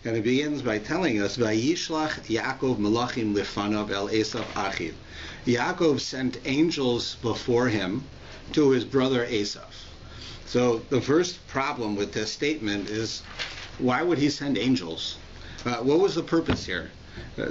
And it begins by telling us, Vayishlach Yaakov Malachim Lifanav El Esav Achiv. Yaakov sent angels before him to his brother Esav. So the first problem with this statement is, why would he send angels? What was the purpose here?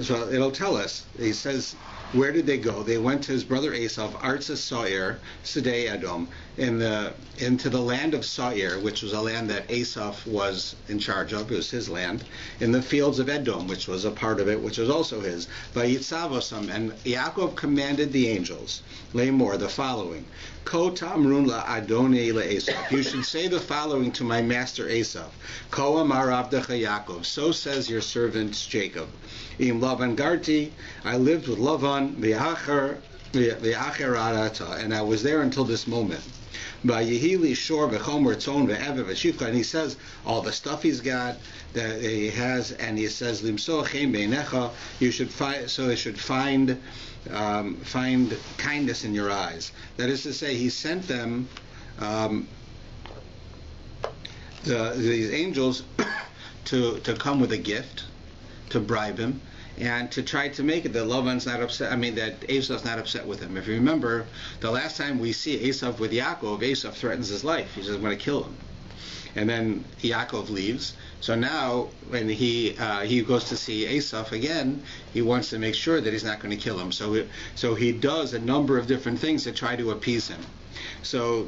So it'll tell us. He says, where did they go? They went to his brother Esav, Arza Sa'ir, Sedei Edom, into the land of Sa'ir, which was a land that Esav was in charge of. It was his land, in the fields of Edom, which was a part of it, which was also his. Vayitzavosam, and Yaakov commanded the angels, Lamor, the following: Ko tamrun la Adonai la Esav. You should say the following to my master Esav: Ko amar abdecha Yaakov. So says your servant Jacob. Im Lavan garti, I lived with Lavan v'acher arata, and I was there until this moment. V'yihili shor v'chomer tzon v'ever v'shifcha, and he says all the stuff he's got that he has, and he says limso chem beinecha. You should find, so he should find kindness in your eyes. That is to say, he sent them these angels to come with a gift, to bribe him, and to try to make it that Lavan's not upset. That Esav's not upset with him. If you remember, the last time we see Esav with Yaakov, Esav threatens his life. He says, "I'm going to kill him," and then Yaakov leaves. So now, when he goes to see Esav again, he wants to make sure that he's not going to kill him. So he does a number of different things to try to appease him. So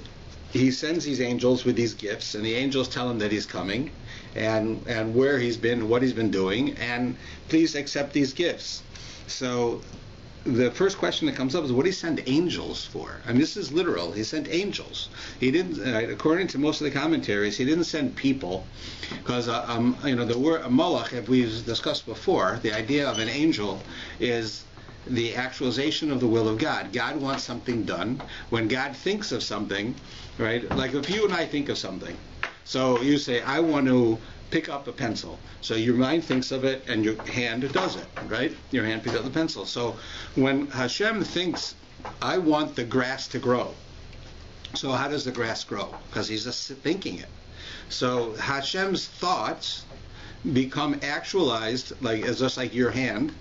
he sends these angels with these gifts, and the angels tell him that he's coming, and where he's been, what he's been doing, and please accept these gifts. So the first question that comes up is, what did he send angels for? And this is literal. He sent angels. He didn't, according to most of the commentaries, he didn't send people, because the word malach, as we've discussed before, the idea of an angel is the actualization of the will of God. God wants something done. When God thinks of something, right? Like if you and I think of something, so you say, I want to pick up a pencil. So your mind thinks of it, and your hand does it, right? Your hand picks up the pencil. So when Hashem thinks, I want the grass to grow. So how does the grass grow? Because he's just thinking it. So Hashem's thoughts become actualized, just like your hand,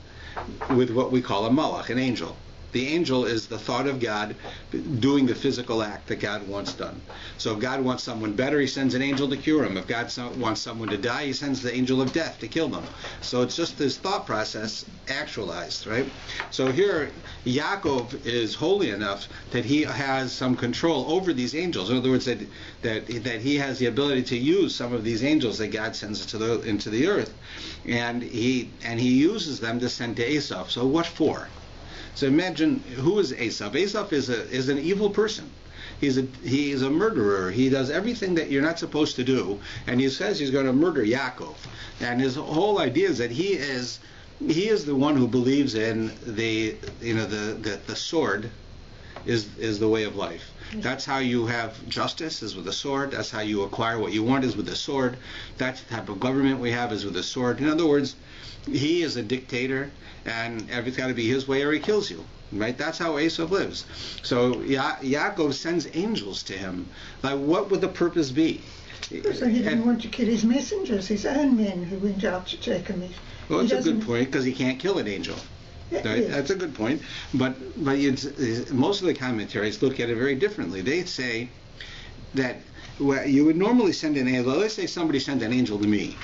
with what we call a malach, an angel. The angel is the thought of God doing the physical act that God wants done. So if God wants someone better, he sends an angel to cure him. If God wants someone to die, he sends the angel of death to kill them. So it's just this thought process actualized, right? So here, Yaakov is holy enough that he has some control over these angels. In other words, that he has the ability to use some of these angels that God sends into the earth, and he uses them to send to Esav. So what for? So imagine, who is Esav? Esav is an evil person. He is a murderer. He does everything that you're not supposed to do, and he says he's going to murder Yaakov. And his whole idea is that he is the one who believes in the sword is the way of life. That's how you have justice, is with a sword. That's how you acquire what you want, is with a sword. That's the type of government we have, is with a sword. In other words, he is a dictator, and everything's got to be his way or he kills you. Right? That's how Esav lives. So Yaakov sends angels to him. Like, what would the purpose be? So he didn't want to kill his messengers, his own men who went out to take him. Well, that's a good point, because he can't kill an angel. Yeah, right? yes. That's a good point. But most of the commentaries look at it very differently. They say that you would normally send an angel. Let's say somebody sent an angel to me.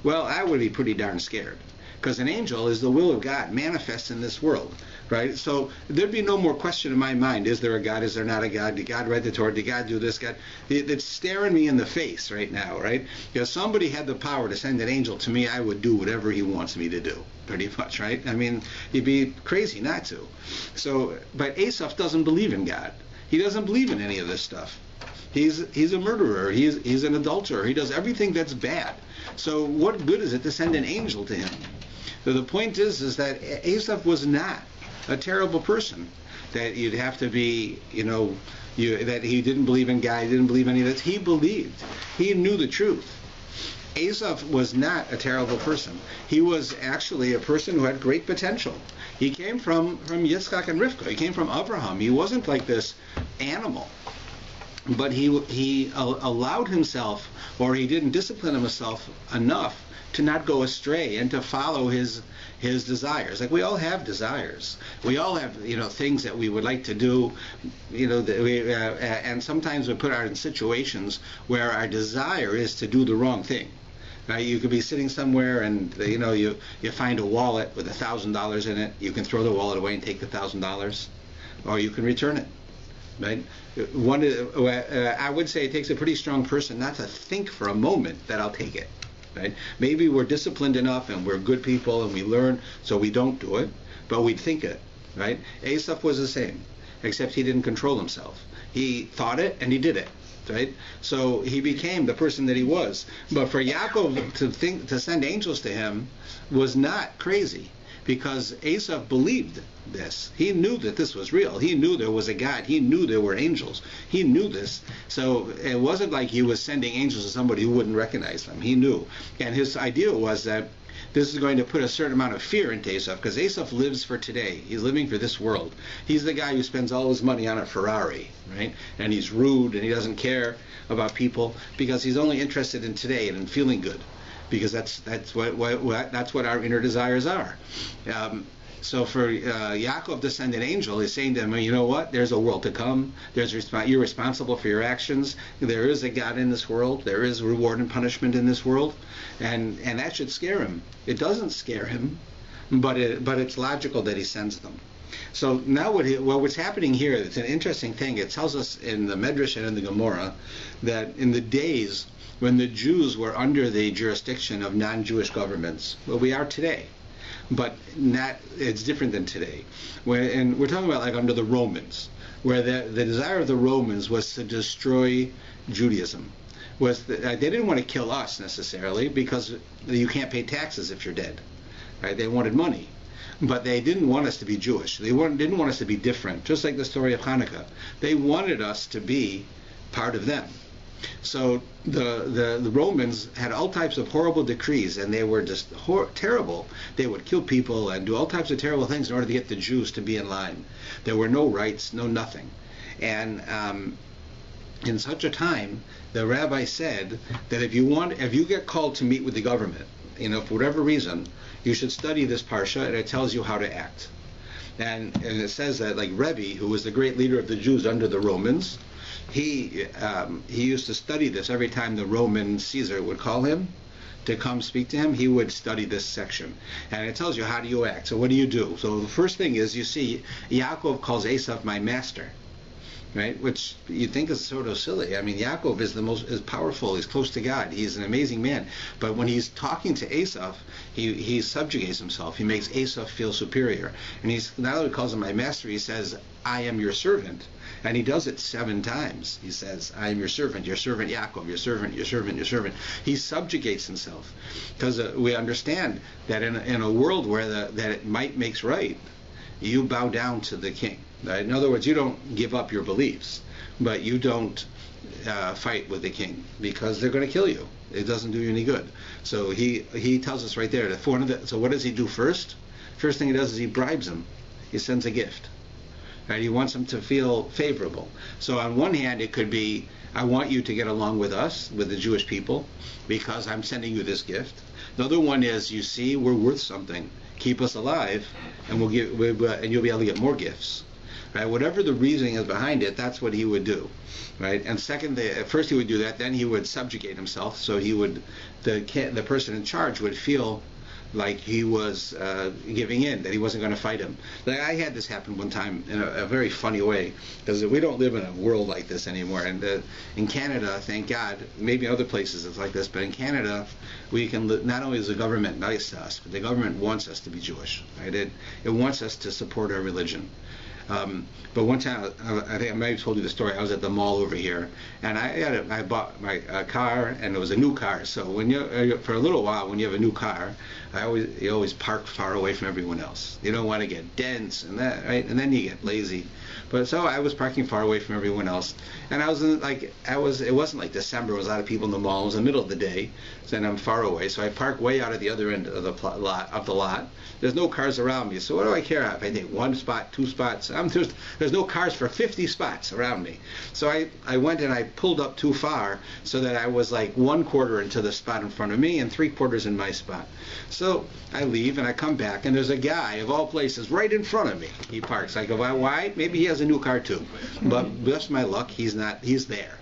Well, I would be pretty darn scared, because an angel is the will of God manifest in this world, right? So there'd be no more question in my mind, is there a God, is there not a God, did God write the Torah, did God do this, God? It's staring me in the face right now, right? If somebody had the power to send an angel to me, I would do whatever he wants me to do, pretty much, right? I mean, you'd be crazy not to. So, but Esav doesn't believe in God. He doesn't believe in any of this stuff. He's a murderer. He's an adulterer. He does everything that's bad. So what good is it to send an angel to him? So the point is that Esav was not a terrible person. That you'd have to be, that he didn't believe in God, he didn't believe any of this. He believed. He knew the truth. Esav was not a terrible person. He was actually a person who had great potential. He came from Yitzchak and Rivka. He came from Abraham. He wasn't like this animal. But he allowed himself, or he didn't discipline himself enough to not go astray and to follow his desires. Like, we all have desires. We all have, things that we would like to do, that and sometimes we put our in situations where our desire is to do the wrong thing. Right? You could be sitting somewhere and you find a wallet with $1,000 in it. You can throw the wallet away and take the $1,000, or you can return it. Right? I would say it takes a pretty strong person not to think for a moment that I'll take it. Right? Maybe we're disciplined enough and we're good people and we learn, so we don't do it, but we'd think it. Right? Asaph was the same, except he didn't control himself. He thought it and he did it. Right? So he became the person that he was. But for Yaakov to send angels to him was not crazy, because Asaph believed this. He knew that this was real. He knew there was a God. He knew there were angels. He knew this. So it wasn't like he was sending angels to somebody who wouldn't recognize them. He knew. And his idea was that this is going to put a certain amount of fear into Asaph, because Asaph lives for today. He's living for this world. He's the guy who spends all his money on a Ferrari, right? And he's rude and he doesn't care about people, because he's only interested in today and in feeling good, because that's what our inner desires are. So for Yaakov to send an angel, he's saying to him, you know what? There's a world to come. You're responsible for your actions. There is a God in this world. There is reward and punishment in this world, and that should scare him. It doesn't scare him, but it's logical that he sends them. So now what's happening here? It's an interesting thing. It tells us in the Medrash and in the Gemara that in the days when the Jews were under the jurisdiction of non-Jewish governments, well, we are today. But it's different than today. And we're talking about like under the Romans, where the desire of the Romans was to destroy Judaism. They didn't want to kill us necessarily, because you can't pay taxes if you're dead. Right? They wanted money. But they didn't want us to be Jewish. They didn't want us to be different, just like the story of Hanukkah. They wanted us to be part of them. So the Romans had all types of horrible decrees, and they were just terrible. They would kill people and do all types of terrible things in order to get the Jews to be in line. There were no rights, no nothing. And in such a time, the rabbi said that if you get called to meet with the government, for whatever reason, you should study this parsha, and it tells you how to act. And it says that, like Rebbe, who was the great leader of the Jews under the Romans, he used to study this every time the Roman Caesar would call him to come speak to him. He would study this section, and it tells you how do you act. So what do you do? So the first thing is, you see Yaakov calls Asaph my master, right? Which you think is sort of silly. I mean, Yaakov is powerful. He's close to God. He's an amazing man. But when he's talking to Asaph, he subjugates himself. He makes Asaph feel superior, and he's not only calls him my master. He says, "I am your servant." And he does it 7 times. He says, I am your servant Yaakov, your servant, your servant, your servant. He subjugates himself, because we understand that in a world where that might makes right, you bow down to the king. Right? In other words, you don't give up your beliefs, but you don't fight with the king, because they're going to kill you. It doesn't do you any good. So he tells us right there that so what does he do first? First thing he does is he bribes him. He sends a gift. Right? He wants them to feel favorable. So on one hand, it could be, I want you to get along with us, with the Jewish people, because I'm sending you this gift. The other one is, you see, we're worth something. Keep us alive, and and you'll be able to get more gifts. Right? Whatever the reasoning is behind it, that's what he would do. Right? And second, first he would do that, then he would subjugate himself, so the person in charge would feel like he was giving in, that he wasn't going to fight him. Like, I had this happen one time in a very funny way, because we don't live in a world like this anymore. And in Canada, thank God, maybe other places it's like this, but in Canada, we can not only is the government nice to us, but the government wants us to be Jewish. Right? It wants us to support our religion. But one time, I think I might have told you the story. I was at the mall over here, and I bought my car, and it was a new car. So for a little while, when you have a new car, you always park far away from everyone else. You don't want to get dents and that, right? And then you get lazy. But so I was parking far away from everyone else, and it wasn't like December. There was a lot of people in the mall. It was the middle of the day, so I'm far away. So I park way out at the other end of the lot. There's no cars around me, so what do I care if I take 1 spot, 2 spots? There's no cars for 50 spots around me. So I went and I pulled up too far so that I was like 1/4 into the spot in front of me and 3/4 in my spot. So I leave and I come back and there's a guy of all places right in front of me. He parks. I go, why? Maybe he has a new car too. But bless my luck, he's not. He's there.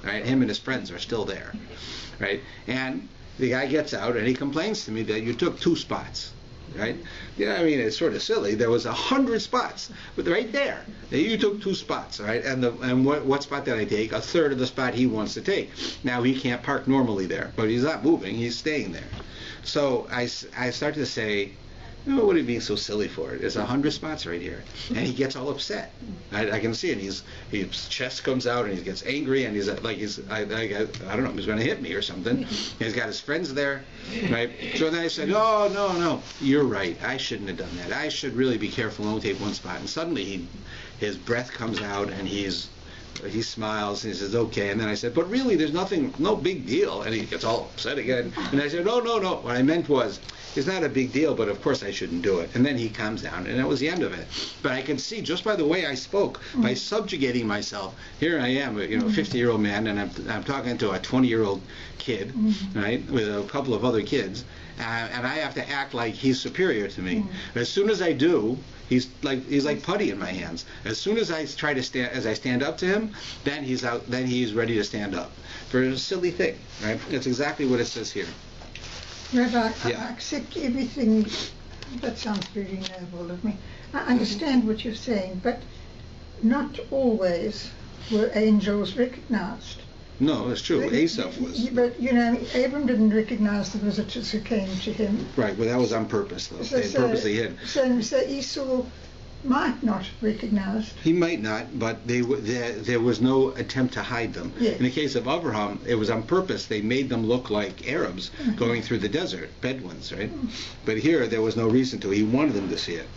Right? Him and his friends are still there. Right? And the guy gets out and he complains to me that you took 2 spots. Right? Yeah, I mean, it's sort of silly. There was 100 spots, but right there, you took 2 spots, right? And what spot did I take? 1/3 of the spot he wants to take. Now he can't park normally there, but he's not moving. He's staying there. So I start to say, what are you being so silly for? There's 100 spots right here, and he gets all upset. I can see it. His chest comes out, and he gets angry, and he's like I don't know, he's going to hit me or something. He's got his friends there, right? So then I said, no, you're right. I shouldn't have done that. I should really be careful and only take 1 spot. And suddenly his breath comes out, and he smiles and he says, okay. And then I said, but really, there's no big deal. And he gets all upset again. And I said, no. What I meant was, it's not a big deal, but of course I shouldn't do it. And then he calms down, and that was the end of it. But I can see just by the way I spoke, by subjugating myself. Here I am, a 50-year-old man, and I'm talking to a 20-year-old kid, right, with a couple of other kids, and I have to act like he's superior to me. As soon as I do, he's like putty in my hands. As soon as I stand up to him, then he's out. Then he's ready to stand up for a silly thing, right? That's exactly what it says here. Rabbi, I accept everything. That sounds very noble of me. I understand what you're saying, but not always were angels recognized. No, it's true. Asaph was. But, Abram didn't recognize the visitors who came to him. Right, well, that was on purpose, though. They purposely hid. So Esau might not recognize. He might not, but there was no attempt to hide them. Yes. In the case of Abraham, it was on purpose. They made them look like Arabs going through the desert, Bedouins, right? But here, there was no reason to. He wanted them to see it.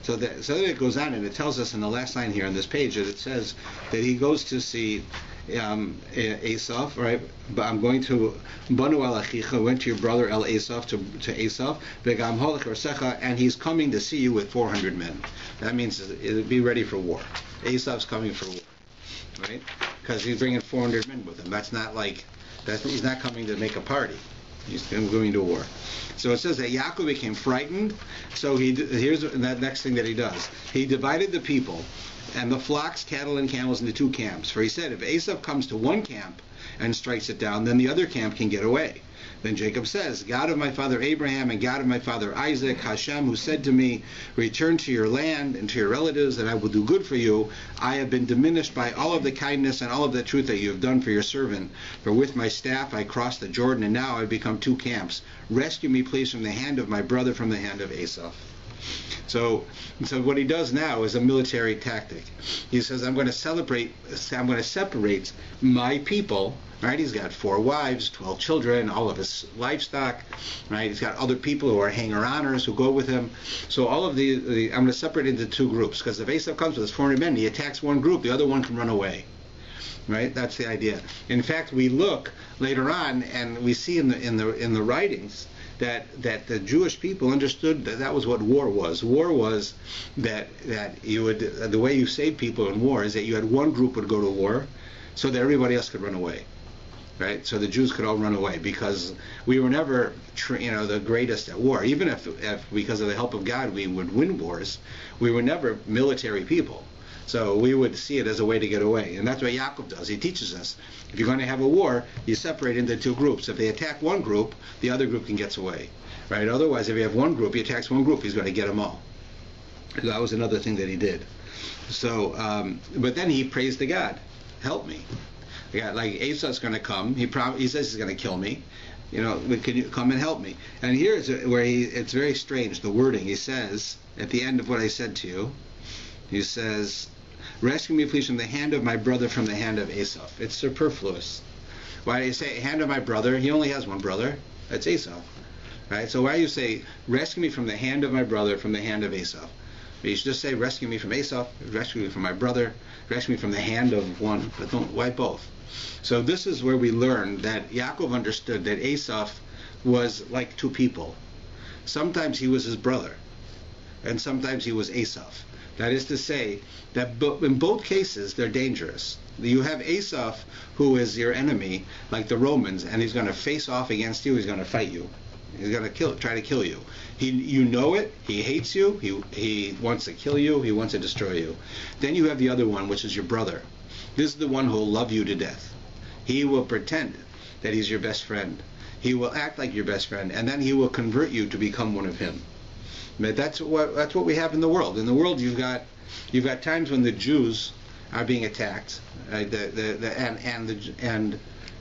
So then it goes on, and it tells us in the last line here on this page that it says that he goes to see Asaph, right? But I'm going to Banu al Achicha, went to your brother El Asaph to Asaph, Begam Holach Orsecha, and he's coming to see you with 400 men. That means be ready for war. Asaph's coming for war, right? Because he's bringing 400 men with him. That's not like he's not coming to make a party. He's going to war. So it says that Yaakov became frightened. So here's that next thing that he does. He divided the people and the flocks, cattle, and camels into 2 camps. For he said, if Esau comes to one camp and strikes it down, then the other camp can get away. Then Jacob says, God of my father Abraham and God of my father Isaac, Hashem, who said to me, return to your land and to your relatives, and I will do good for you. I have been diminished by all of the kindness and all of the truth that you have done for your servant. For with my staff I crossed the Jordan, and now I have become 2 camps. Rescue me, please, from the hand of my brother, from the hand of Esau. So what he does now is a military tactic. He says, I'm going to separate my people. Right? He's got 4 wives, 12 children, all of his livestock. Right? He's got other people who are hanger-oners who go with him. So all of I'm going to separate into 2 groups, because if Esau comes with his 400 men, he attacks one group, the other one can run away. Right? That's the idea. In fact, we look later on and we see in the writings that the Jewish people understood that was what war was. War was that you would, the way you save people in war is that you had one group would go to war so that everybody else could run away. Right? So the Jews could all run away, because we were never the greatest at war. Even if because of the help of God we would win wars, we were never military people. So we would see it as a way to get away. And that's what Yaakov does. He teaches us, if you're going to have a war, you separate into 2 groups. If they attack one group, the other group can get away. Right? Otherwise, if you have one group, he attacks one group, he's going to get them all. That was another thing that he did. So, but then he prays to God, help me. Like Esau's going to come. He says he's going to kill me. Can you come and help me? And here's where it's very strange, the wording. He says, at the end of what I said to you, he says, rescue me, please, from the hand of my brother, from the hand of Esau. It's superfluous. Why do you say hand of my brother? He only has one brother. That's Esau. Right? So why do you say, rescue me from the hand of my brother, from the hand of Esau? You should just say, rescue me from Esau, rescue me from my brother, rescue me from the hand of one, but why both? So this is where we learn that Yaakov understood that Esau was like 2 people. Sometimes he was his brother. and sometimes he was Esau. That is to say that in both cases they're dangerous. You have Esau, who is your enemy, like the Romans, and he's going to face off against you. He's going to fight you. He's going to try to kill you. You know it. He hates you. He wants to kill you. He wants to destroy you. Then you have the other one, which is your brother. This is the one who will love you to death. He will pretend that he's your best friend. He will act like your best friend, and then he will convert you to become one of him. But that's what we have in the world. In the world, you've got times when the Jews are being attacked, right?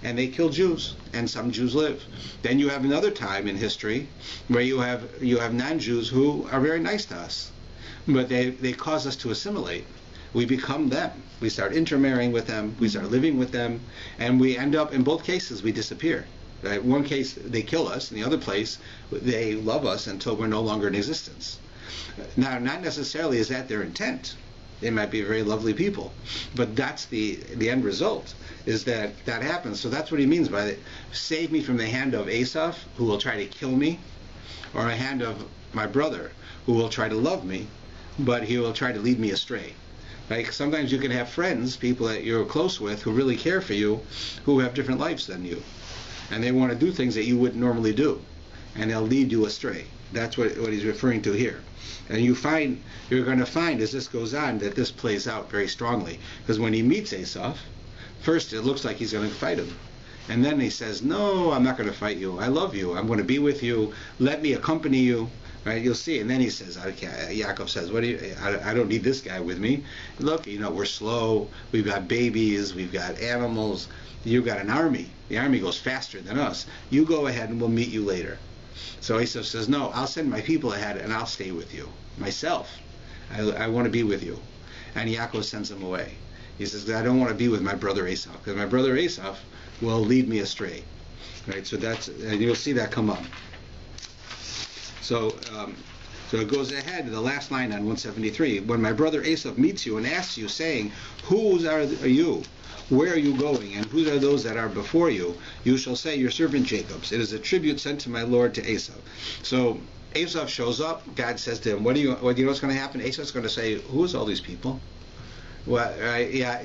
And they kill Jews, and some Jews live. Then you have another time in history where you have non-Jews who are very nice to us, but they cause us to assimilate. We become them. We start intermarrying with them. We start living with them, and we end up, in both cases, we disappear. Right? One case, they kill us. In the other place, they love us until we're no longer in existence. Now, not necessarily is that their intent. They might be very lovely people, but that's the end result, is that happens. So that's what he means by save me from the hand of Esau, who will try to kill me, or a hand of my brother, who will try to love me, but he will try to lead me astray. Like sometimes you can have friends, people that you're close with, who really care for you, who have different lives than you, and they want to do things that you wouldn't normally do, and they'll lead you astray. That's what he's referring to here. And you're going to find as this goes on that this plays out very strongly. Because when he meets Esau, first it looks like he's going to fight him. And then he says, no, I'm not going to fight you. I love you. I'm going to be with you. Let me accompany you. Right? You'll see. And then he says, Yaakov says, I don't need this guy with me. Look, we're slow. We've got babies. We've got animals. You've got an army. The army goes faster than us. You go ahead and we'll meet you later. So Esau says, no, I'll send my people ahead and I'll stay with you. Myself. I want to be with you. And Yaakov sends him away. He says, I don't want to be with my brother Esau, because my brother Esau will lead me astray. Right? So and you'll see that come up. So it goes ahead to the last line on 173. When my brother Esau meets you and asks you, saying, whose are you? Where are you going, and whose are those that are before you? You shall say, your servant Jacob's. It is a tribute sent to my lord to Esau. So Esau shows up. God says to him, what do you know what's going to happen? Esau's going to say, who is all these people? Well,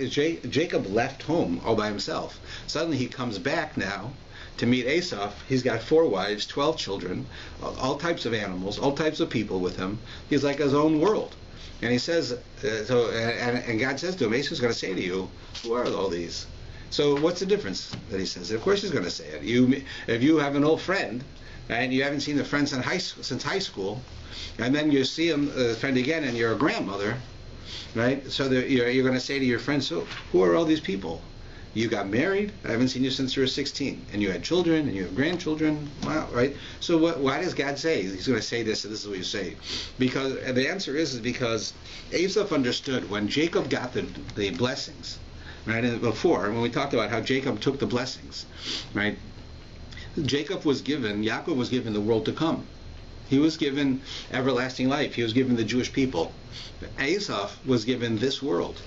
Jacob left home all by himself. Suddenly he comes back now to meet Esau. He's got 4 wives, 12 children, all types of animals, all types of people with him. He's like his own world. And he says, and God says to him, Esau's going to say to you, who are all these? So what's the difference that he says? Of course he's going to say it. If you have an old friend, and you haven't seen the friend since high school, and then you see him, friend again, and you're a grandmother, right? So you're going to say to your friend, so who are all these people? You got married. I haven't seen you since you were 16. And you had children, and you have grandchildren. Wow, right? So why does God say He's going to say this, and this is what you say? Because the answer is because Esau understood when Jacob got the blessings, right? And before, when we talked about how Jacob took the blessings, right? Yaakov was given the world to come. He was given everlasting life. He was given the Jewish people. Esau was given this world.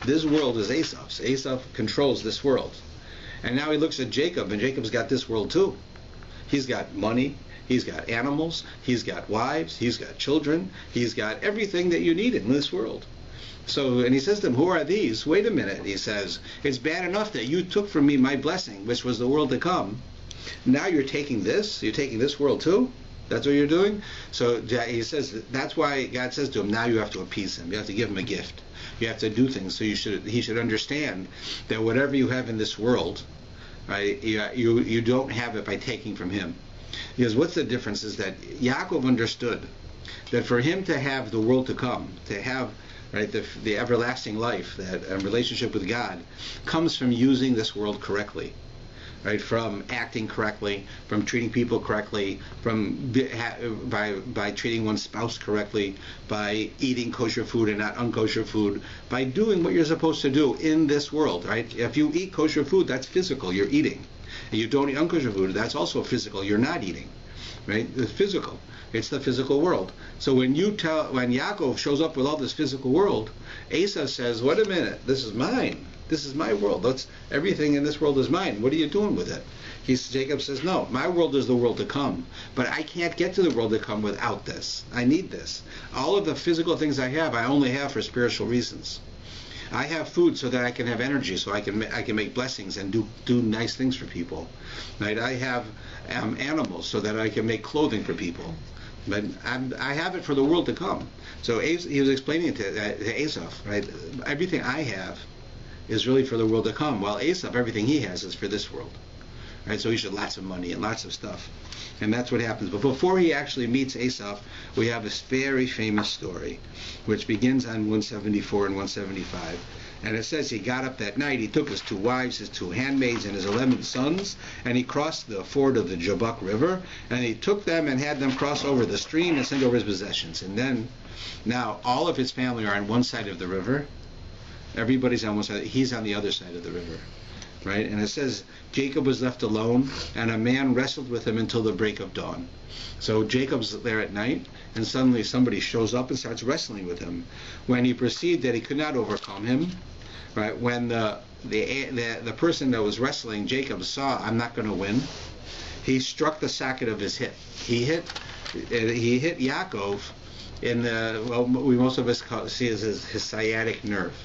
This world is Esau's. Esau controls this world. And now he looks at Jacob, and Jacob's got this world too. He's got money, he's got animals, he's got wives, he's got children, he's got everything that you need in this world. So, and he says to them, who are these? Wait a minute, he says. It's bad enough that you took from me my blessing, which was the world to come. Now you're taking this? You're taking this world too? That's what you're doing? So he says, that's why God says to him, now you have to appease him. You have to give him a gift. You have to do things. So he should understand that whatever you have in this world, right, you don't have it by taking from him. Because what's the difference is that Yaakov understood that for him to have the world to come, to have, right, the everlasting life, that relationship with God, comes from using this world correctly. Right, from acting correctly, from treating people correctly, from by treating one's spouse correctly, by eating kosher food and not unkosher food, by doing what you're supposed to do in this world. Right? If you eat kosher food, that's physical. You're eating. And you don't eat unkosher food, that's also physical. You're not eating. Right? It's physical. It's the physical world. So when Yaakov shows up with all this physical world, Esau says, "Wait a minute, this is mine. This is my world. Everything in this world is mine. What are you doing with it?" Jacob says, no, my world is the world to come, but I can't get to the world to come without this. I need this. All of the physical things I have, I only have for spiritual reasons. I have food so that I can have energy, so I can make blessings and do nice things for people. Right? I have animals so that I can make clothing for people. But I have it for the world to come. So he was explaining it to Esau, right? Everything I have is really for the world to come, while Esau, everything he has is for this world. Right? So he should lots of money and lots of stuff. And that's what happens. But before he actually meets Esau, we have this very famous story, which begins on 174 and 175. And it says he got up that night, he took his 2 wives, his 2 handmaids, and his 11 sons, and he crossed the ford of the Jabbok River, and he took them and had them cross over the stream and send over his possessions. And then, now, all of his family are on one side of the river. Everybody's on one side. He's on the other side of the river. Right? And it says, Jacob was left alone, and a man wrestled with him until the break of dawn. So Jacob's there at night, and suddenly somebody shows up and starts wrestling with him. When he perceived that he could not overcome him, right? When the person that was wrestling Jacob saw, I'm not going to win, he struck the socket of his hip. He hit Yaakov in we most of us see as his sciatic nerve.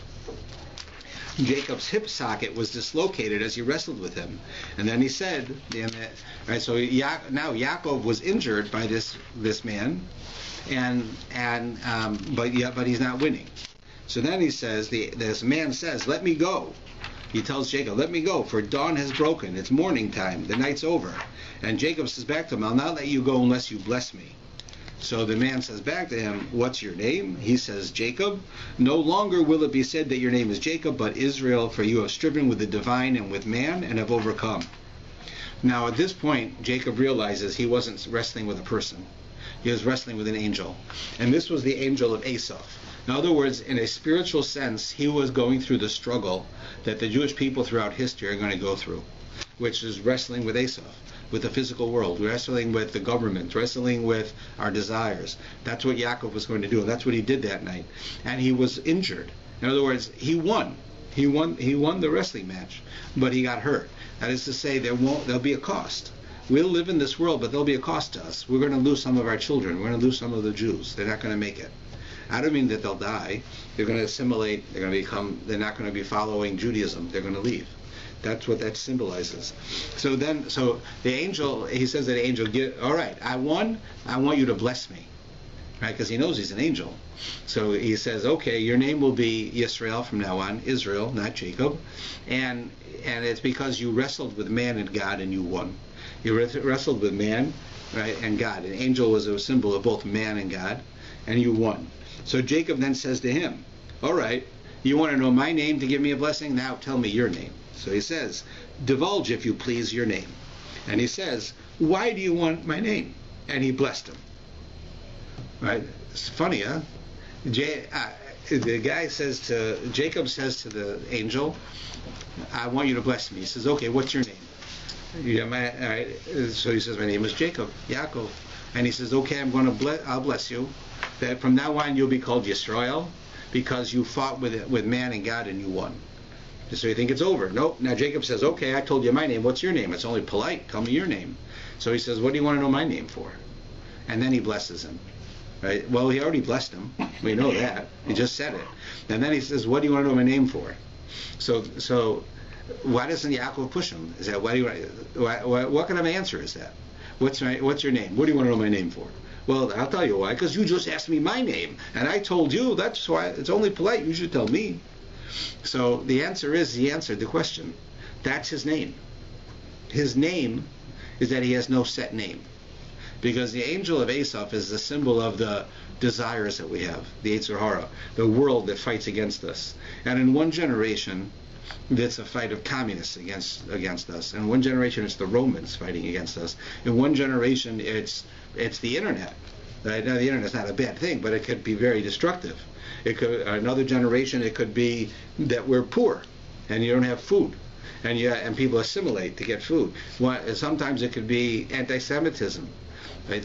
Jacob's hip socket was dislocated as he wrestled with him, and then he said, right? So now Yaakov was injured by this man, but he's not winning. So then he says, this man says, "Let me go." He tells Jacob, "Let me go, for dawn has broken. It's morning time. The night's over." And Jacob says back to him, "I'll not let you go unless you bless me." So the man says back to him, "What's your name?" He says, "Jacob. No longer will it be said that your name is Jacob, but Israel, for you have striven with the divine and with man and have overcome." Now at this point, Jacob realizes he wasn't wrestling with a person. He was wrestling with an angel. And this was the angel of Esau. In other words, in a spiritual sense, he was going through the struggle that the Jewish people throughout history are going to go through, which is wrestling with Esau, with the physical world, wrestling with the government, wrestling with our desires. That's what Yaakov was going to do, and that's what he did that night. And he was injured. In other words, he won. He won the wrestling match, but he got hurt. That is to say, there'll be a cost. We'll live in this world, but there'll be a cost to us. We're going to lose some of our children. We're going to lose some of the Jews. They're not going to make it. I don't mean that they'll die. They're going to assimilate. They're not going to be following Judaism. They're going to leave. That's what that symbolizes. So the angel, he says to the angel, all right, I won. I want you to bless me. Right? Because he knows he's an angel. So he says, okay, your name will be Yisrael from now on, Israel, not Jacob. And it's because you wrestled with man and God and you won. You wrestled with man, right, and God. An angel was a symbol of both man and God, and you won. So Jacob then says to him, all right, you want to know my name to give me a blessing? Now tell me your name. So he says, divulge, if you please, your name. And he says, why do you want my name? And he blessed him. Right? It's funny, huh? The guy says Jacob says to the angel, I want you to bless me. He says, okay, what's your name? All right. So he says, my name is Jacob, Yaakov. And he says, okay, I'll bless you. That from now on you'll be called Yisrael, because you fought with man and God and you won. So you think it's over. Nope. Now Jacob says, okay, I told you my name. What's your name? It's only polite. Tell me your name. So he says, what do you want to know my name for? And then he blesses him. Right? Well, he already blessed him. We know that. He just said it. And then he says, what do you want to know my name for? So why doesn't Yaakov push him? Is that what kind of answer is that? What's your name? What do you want to know my name for? Well, I'll tell you why. Because you just asked me my name, and I told you. That's why. It's only polite. You should tell me. So the answer is, he answered the question. That's his name. His name is that he has no set name. Because the angel of Esau is the symbol of the desires that we have, the Yetzer Hara, the world that fights against us. And in one generation, it's a fight of communists against us. In one generation, it's the Romans fighting against us. In one generation, it's the internet. Now, the internet's not a bad thing, but it could be very destructive. Another generation, it could be that we're poor and you don't have food, and people assimilate to get food. Sometimes it could be anti-Semitism. Right?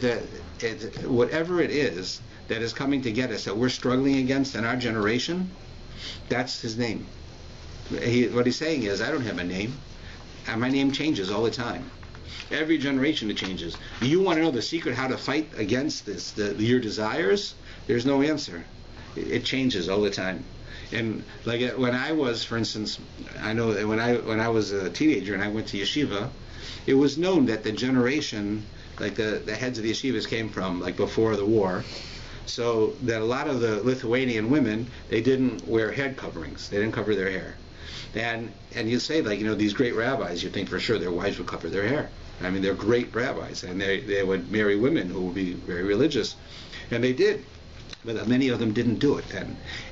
Whatever it is that is coming to get us, that we're struggling against in our generation, that's his name. What he's saying is, I don't have a name, and my name changes all the time. Every generation it changes. You want to know the secret how to fight against this, your desires? There's no answer. It changes all the time. And like when I was, for instance, I know that when I was a teenager and I went to yeshiva, it was known that the generation, like the heads of the yeshivas came from like before the war, so that a lot of the Lithuanian women, they didn't wear head coverings. They didn't cover their hair. And you say, like, these great rabbis, you think for sure their wives would cover their hair. I mean, they're great rabbis, and they would marry women who would be very religious, and they did. But many of them didn't do it.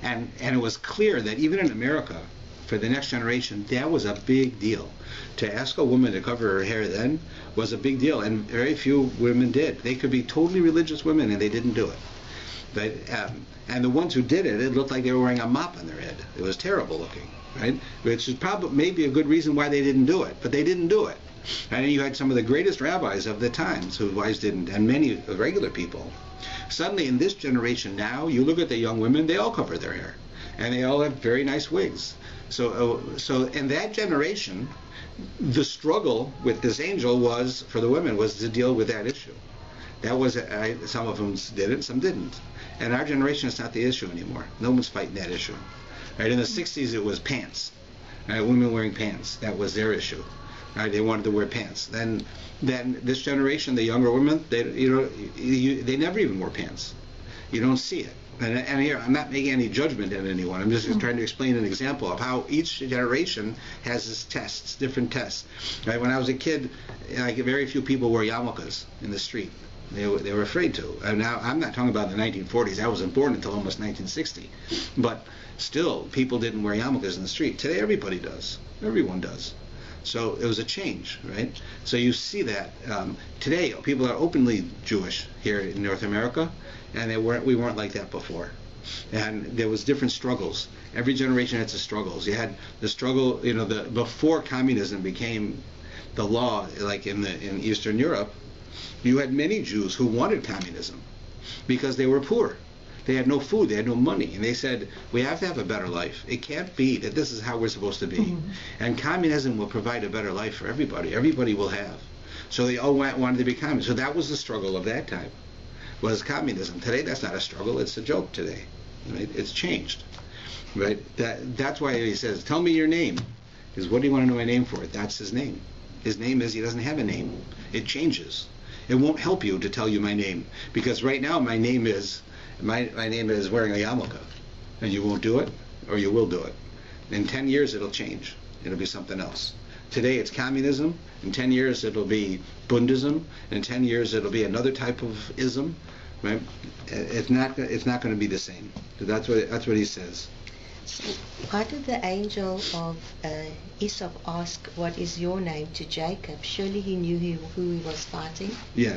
And it was clear that even in America, for the next generation, that was a big deal. To ask a woman to cover her hair then was a big deal, and very few women did. They could be totally religious women, and they didn't do it. But and the ones who did it, it looked like they were wearing a mop on their head. It was terrible looking, right? Which is probably maybe a good reason why they didn't do it, but they didn't do it. And you had some of the greatest rabbis of the times whose wives didn't, and many regular people. Suddenly, in this generation now, you look at the young women; they all cover their hair, and they all have very nice wigs. So in that generation, the struggle with this angel was for the women was to deal with that issue. That was some of them did it, some didn't. And our generation, it's not the issue anymore. No one's fighting that issue. Right? In the 60s, it was pants. Right? Women wearing pants. That was their issue. Right? They wanted to wear pants. Then this generation, the younger women, they never even wore pants. You don't see it. And here, I'm not making any judgment on anyone. I'm just trying to explain an example of how each generation has its tests, different tests. Right? When I was a kid, like very few people wore yarmulkes in the street. They were afraid to. And now, I'm not talking about the 1940s. I wasn't born until almost 1960. But still, people didn't wear yarmulkes in the street. Today, everybody does. Everyone does. So it was a change, right? So you see that. Today, people are openly Jewish here in North America, and we weren't like that before. And there was different struggles. Every generation had its struggles. You had the struggle, before communism became the law, like in Eastern Europe, you had many Jews who wanted communism because they were poor. They had no food, they had no money, and they said, we have to have a better life. It can't be that this is how we're supposed to be. Mm-hmm. And communism will provide a better life for everybody. Everybody will have. So they all wanted to be communist. So that was the struggle of that time, was communism. Today, that's not a struggle, it's a joke today. Right? It's changed. Right? That's why he says, tell me your name. Because what do you want to know my name for? That's his name. His name is, he doesn't have a name. It changes. It won't help you to tell you my name, because right now my name is wearing a yarmulke, and you won't do it, or you will do it. In 10 years it'll change. It'll be something else. Today it's communism. In 10 years it'll be Bundism. In 10 years it'll be another type of ism. Right? It's not going to be the same. That's what he says. So why did the angel of Esau ask, what is your name, to Jacob? Surely he knew who he was fighting. Yeah,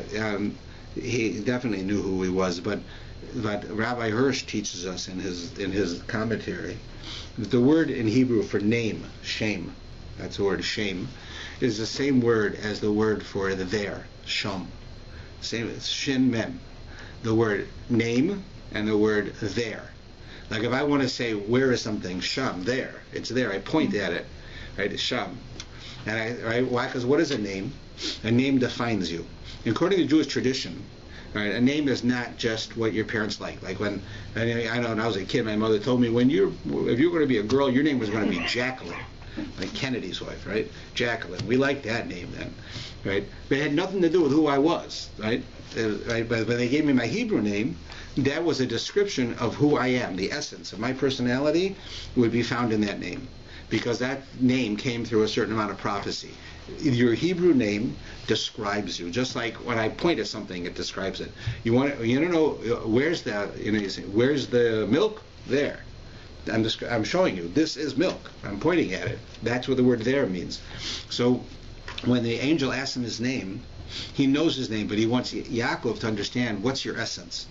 he definitely knew who he was, but Rabbi Hirsch teaches us in his commentary that the word in Hebrew for name, shem, that's the word shem, is the same word as the word for the there, sham. Same as shin mem. The word name and the word there. Like if I want to say, where is something? Sham, there. It's there. I point at it. Right? It's sham. And why? Because what is a name? A name defines you. According to Jewish tradition, right, a name is not just what your parents like. Like I know when I was a kid, my mother told me if you were going to be a girl, your name was going to be Jacqueline, like Kennedy's wife, right? Jacqueline. We liked that name then, right? But it had nothing to do with who I was, right? But when they gave me my Hebrew name, that was a description of who I am. The essence of my personality would be found in that name, because that name came through a certain amount of prophecy. Your Hebrew name describes you, just like when I point at something, it describes it. You don't know where's that? You say, where's the milk? There. I'm showing you. This is milk. I'm pointing at it. That's what the word there means. So when the angel asks him his name, he knows his name, but he wants Yaakov to understand what's your essence.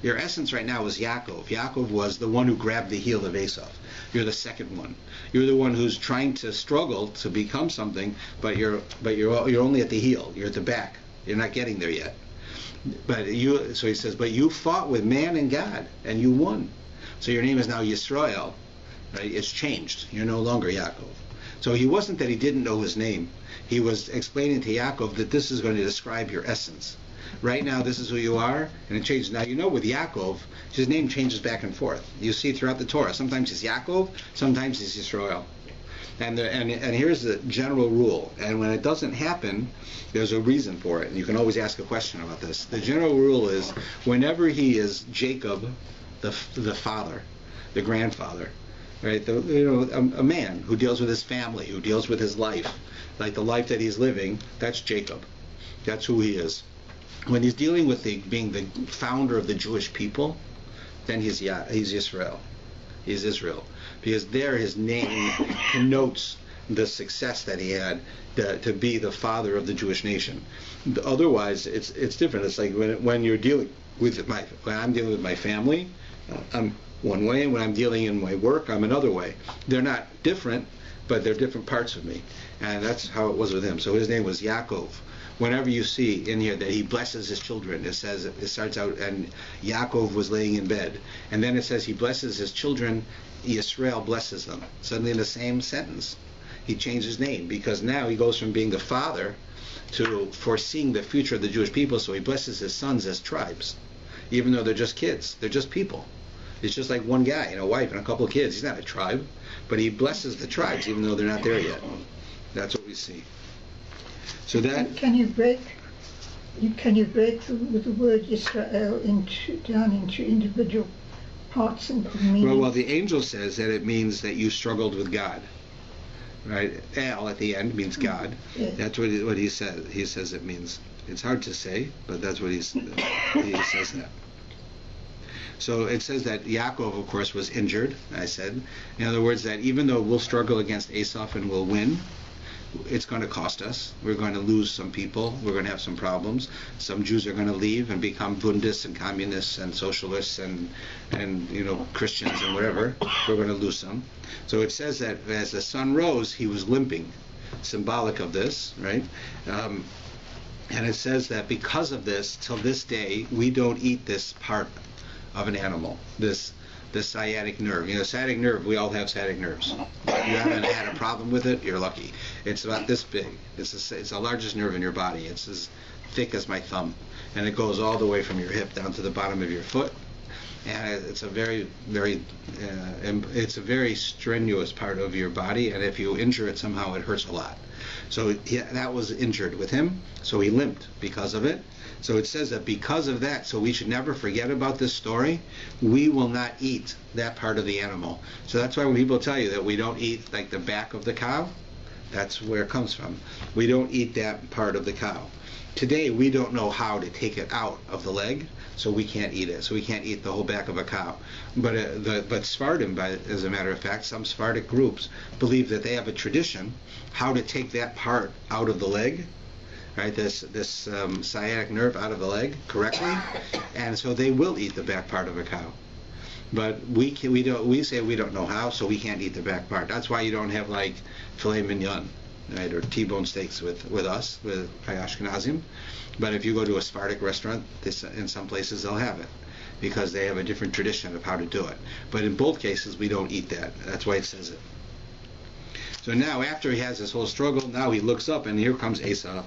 Your essence right now is Yaakov. Yaakov was the one who grabbed the heel of Esau. You're the second one. You're the one who's trying to struggle to become something, but you're only at the heel. You're at the back. You're not getting there yet. So he says, but you fought with man and God, and you won. So your name is now Yisrael. Right? It's changed. You're no longer Yaakov. So he wasn't that he didn't know his name. He was explaining to Yaakov that this is going to describe your essence. Right now, this is who you are, and it changes. Now, with Yaakov, his name changes back and forth. You see throughout the Torah. Sometimes he's Yaakov, sometimes he's Yisrael. And here's the general rule. And when it doesn't happen, there's a reason for it. And you can always ask a question about this. The general rule is whenever he is Jacob, the father, the grandfather, right? A man who deals with his family, who deals with his life, like the life that he's living. That's Jacob. That's who he is. When he's dealing with being the founder of the Jewish people, then he's Israel. He's Israel. Because there his name connotes the success that he had to be the father of the Jewish nation. Otherwise, it's different. It's like when you're dealing with when I'm dealing with my family, I'm one way, and when I'm dealing in my work, I'm another way. They're not different, but they're different parts of me. And that's how it was with him. So his name was Yaakov. Whenever you see in here that he blesses his children, it starts out, and Yaakov was laying in bed, and then it says he blesses his children, Yisrael blesses them. Suddenly in the same sentence, he changed his name, because now he goes from being the father to foreseeing the future of the Jewish people, so he blesses his sons as tribes, even though they're just kids, they're just people. It's just like one guy and a wife and a couple of kids. He's not a tribe, but he blesses the tribes even though they're not there yet. That's what we see. So that can you break the word Israel down into individual parts and meanings? Well, the angel says that it means that you struggled with God, right? El at the end means God. Yeah. That's what he says. He says it means. It's hard to say, but that's what he says that. So it says that Yaakov, of course, was injured. I said, in other words, that even though we'll struggle against Esau and we'll win, it's going to cost us. We're going to lose some people. We're going to have some problems. Some Jews are going to leave and become Bundists and communists and socialists and Christians and whatever. We're going to lose some. So it says that as the sun rose, he was limping, symbolic of this, right? And it says that because of this, till this day, we don't eat this part of an animal, this sciatic nerve. Sciatic nerve, we all have sciatic nerves. If you haven't had a problem with it, you're lucky. It's about this big. It's the largest nerve in your body. It's as thick as my thumb. And it goes all the way from your hip down to the bottom of your foot. And it's a very, very, it's a very strenuous part of your body. And if you injure it somehow, it hurts a lot. So that was injured with him. So he limped because of it. So it says that because of that, so we should never forget about this story, we will not eat that part of the animal. So that's why when people tell you that we don't eat like the back of the cow, that's where it comes from. We don't eat that part of the cow. Today we don't know how to take it out of the leg, so we can't eat it. So we can't eat the whole back of a cow. But Sephardim, as a matter of fact, some Sephardic groups believe that they have a tradition how to take that part out of the leg, right? This sciatic nerve out of the leg correctly, and so they will eat the back part of a cow. But we say we don't know how, so we can't eat the back part. That's why you don't have like filet mignon, right, or T-bone steaks with us, with Ashkenazim. But if you go to a Sephardic restaurant, in some places they'll have it, because they have a different tradition of how to do it. But in both cases, we don't eat that. That's why it says it. So now, after he has this whole struggle, now he looks up, and here comes Esau.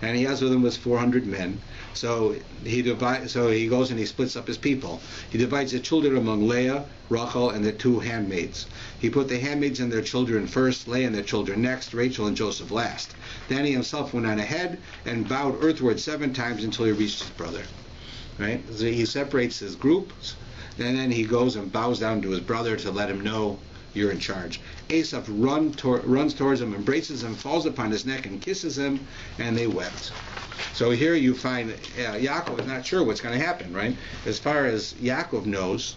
And he has with him 400 men. So he goes and he splits up his people. He divides the children among Leah, Rachel, and the two handmaids. He put the handmaids and their children first, Leah and their children next, Rachel and Joseph last. Then he himself went on ahead and bowed earthward 7 times until he reached his brother. Right? So he separates his groups, and then he goes and bows down to his brother to let him know, you're in charge. Esau runs towards him, embraces him, falls upon his neck and kisses him, and they wept. So here you find Yaakov is not sure what's going to happen, right? As far as Yaakov knows,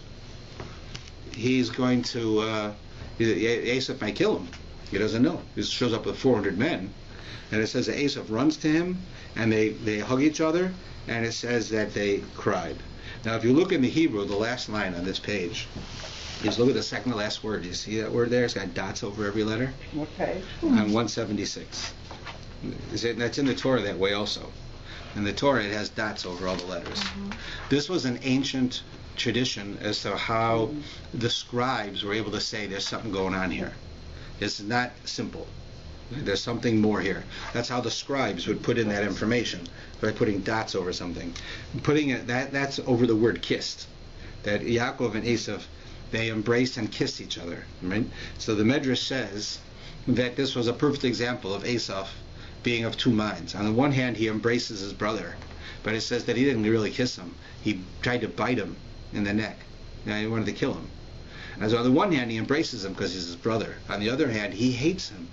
he's going to, Esau might kill him. He doesn't know. He shows up with 400 men, and it says that Esau runs to him, and they hug each other, and it says that they cried. Now if you look in the Hebrew, the last line on this page, just look at the second to last word. You see that word there? It's got dots over every letter. Okay. On 176. That's in the Torah that way also. In the Torah, it has dots over all the letters. Mm-hmm. This was an ancient tradition as to how the scribes were able to say there's something going on here. It's not simple. There's something more here. That's how the scribes would put in that information, by putting dots over something. Putting it, that's over the word kissed. That Yaakov and Esav, they embraced and kissed each other. Right? So the Medrash says that this was a perfect example of Esav being of two minds. On the one hand, he embraces his brother, but it says that he didn't really kiss him. He tried to bite him in the neck. He wanted to kill him. And so on the one hand, he embraces him because he's his brother. On the other hand, he hates him.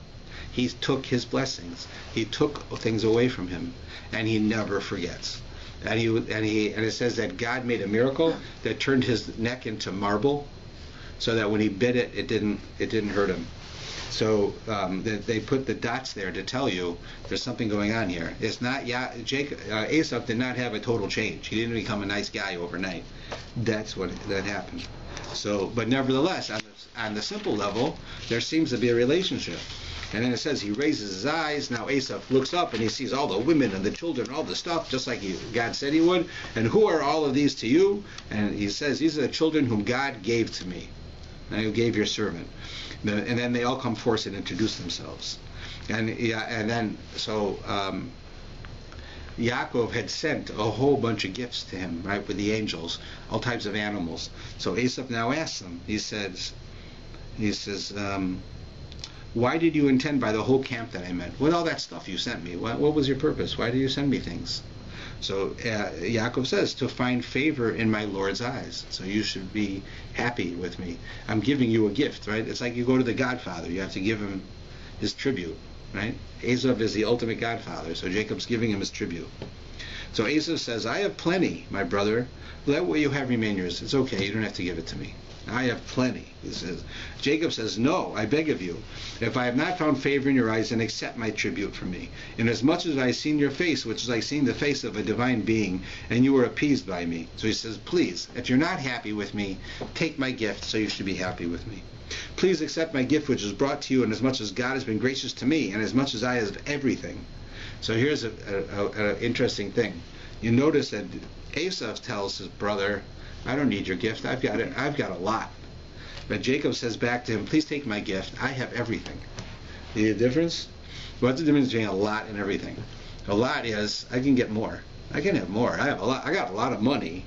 He took his blessings. He took things away from him, and he never forgets. And it says that God made a miracle that turned his neck into marble, so that when he bit it, it didn't hurt him. So they put the dots there to tell you there's something going on here. It's not Esav did not have a total change. He didn't become a nice guy overnight. That's what that happened. So, but nevertheless, on the simple level, there seems to be a relationship. And then it says he raises his eyes. Now Esav looks up and he sees all the women and the children, all the stuff, just like God said he would. And who are all of these to you? And he says, these are the children whom God gave to me, and who gave your servant. And then they all come forth and introduce themselves. And then Yaakov had sent a whole bunch of gifts to him, right, with the angels, all types of animals. So Esav now asks him. He says, why did you intend by the whole camp that I met? What all that stuff you sent me? What was your purpose? Why did you send me things? So Yaakov says, to find favor in my Lord's eyes. So you should be happy with me. I'm giving you a gift, right? It's like you go to the Godfather. You have to give him his tribute, right? Esav is the ultimate Godfather, so Jacob's giving him his tribute. So Esav says, I have plenty, my brother. Let what you have remain yours. It's okay. You don't have to give it to me. I have plenty, he says. Jacob says, no, I beg of you. If I have not found favor in your eyes, then accept my tribute from me. Inasmuch as I have seen your face, which is like seeing the face of a divine being, and you were appeased by me. So he says, please, if you're not happy with me, take my gift, so you should be happy with me. Please accept my gift, which is brought to you, inasmuch as God has been gracious to me, and as much as I have everything. So here's an interesting thing. You notice that Esav tells his brother, I don't need your gift. I've got it. I've got a lot. But Jacob says back to him, please take my gift. I have everything. See the difference? What's the difference between a lot and everything? A lot is, I can get more. I can have more. I have a lot. I got a lot of money,